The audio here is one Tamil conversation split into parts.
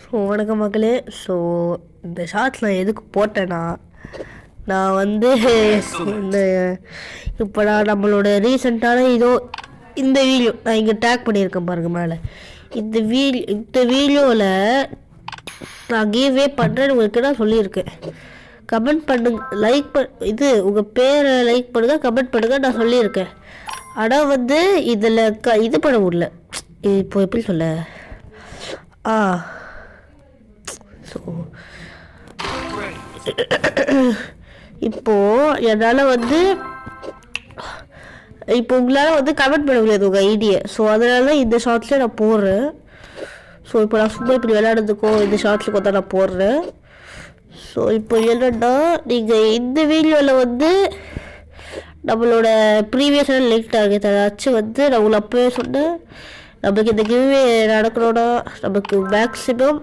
ஸோ வணக்கம் மக்களே. ஸோ இந்த ஷார்ட்ஸ் நான் எதுக்கு போட்டேன்னா, நான் வந்து இந்த இப்போ நான் நம்மளோட ரீசெண்டான இந்த வீடியோ நான் இங்கே டேக் பண்ணியிருக்கேன் பாருங்கள் மேலே. இந்த வீடியோவில் நான் கிவ்வே பண்ணுறேன்னு உங்களுக்கு நான் சொல்லியிருக்கேன். கமெண்ட் பண்ணுங்க, உங்கள் பேரை லைக் பண்ணுங்கள், கமெண்ட் பண்ணுங்கள் நான் சொல்லியிருக்கேன். ஆனால் வந்து இதில் இது பண்ண முடியல. இப்போ எப்படி சொல்ல, ஸோ இப்போது என்னால் வந்து இப்போ உங்களால் வந்து கமெண்ட் பண்ண முடியாது உங்கள் ஐடியை. ஸோ அதனால தான் இந்த ஷார்ட்ஸில் நான் போடுறேன். ஸோ இப்போ நான் சும்மா இப்படி விளையாடுறதுக்கோ இந்த ஷார்ட்ஸுக்கு தான் நான் போடுறேன். ஸோ இப்போ என்னென்னா, நீங்கள் இந்த வீடியோவில் வந்து நம்மளோட ப்ரீவியஸான லிங்க் டார்கெட் ஏதாச்சும் வந்து நான் உங்களை அப்போவே சொன்னேன். நமக்கு இந்த கிவ்வே நடக்கணும்னா நமக்கு மேக்ஸிமம்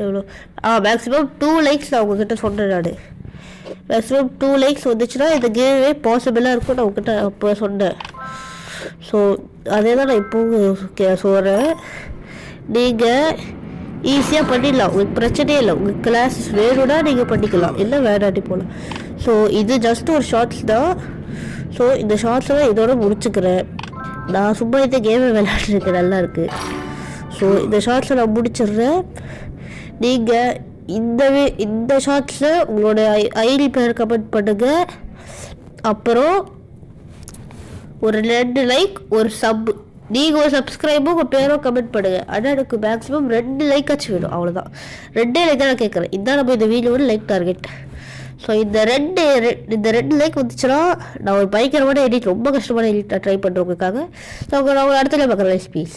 எவ்வளோ மேக்ஸிமம் 2 லைக்ஸ் நான் உங்ககிட்ட சொன்னேன். நான் மேக்ஸிமம் 2 லைக்ஸ் வந்துச்சுன்னா இந்த கிவ்வே பாசிபிளாக இருக்கும் நான் உங்ககிட்ட அப்போ சொன்னேன். ஸோ அதே தான் நான் இப்போ சொல்கிறேன். நீங்கள் ஈஸியாக பண்ணிடலாம், உங்களுக்கு பிரச்சனையே இல்லை. உங்கள் கிளாஸஸ் வேணும்னா நீங்கள் பண்ணிக்கலாம், இல்லை வேணாட்டி போகலாம். ஸோ இது ஜஸ்ட் ஒரு ஷார்ட்ஸ் தான். ஸோ இந்த ஷார்ட்ஸை தான் இதோட முடிச்சுக்கிறேன். நான் சும்மா இந்த கேமை விளையாடுறதுக்கு நல்லா இருக்குது. ஸோ இந்த ஷார்ட்ஸை நான் முடிச்சிடுறேன். நீங்கள் இந்த ஷார்ட்ஸில் உங்களோட ஐடி பேர் கமெண்ட் பண்ணுங்கள். அப்புறம் ஒரு 2 லைக், ஒரு சப், நீங்கள் ஒரு சப்ஸ்கிரைபும் உங்கள் பேரும் கமெண்ட் பண்ணுங்கள். ஆனால் எனக்கு மேக்ஸிமம் 2 லைக்காச்சும் வேணும், அவ்வளோதான். 2 லைக் தான் நான் கேட்குறேன். இதுதான் நம்ம இந்த வீடியோட லைக் டார்கெட். ஸோ இந்த 2 லைக் வந்துச்சுன்னா நான் ஒரு பயங்கரமான எடிட், ரொம்ப கஷ்டமான எடிட் ட்ரை பண்ணுறவங்களுக்காக. ஸோ நான் அடுத்த பார்க்குறேன். ப்ளீஸ்.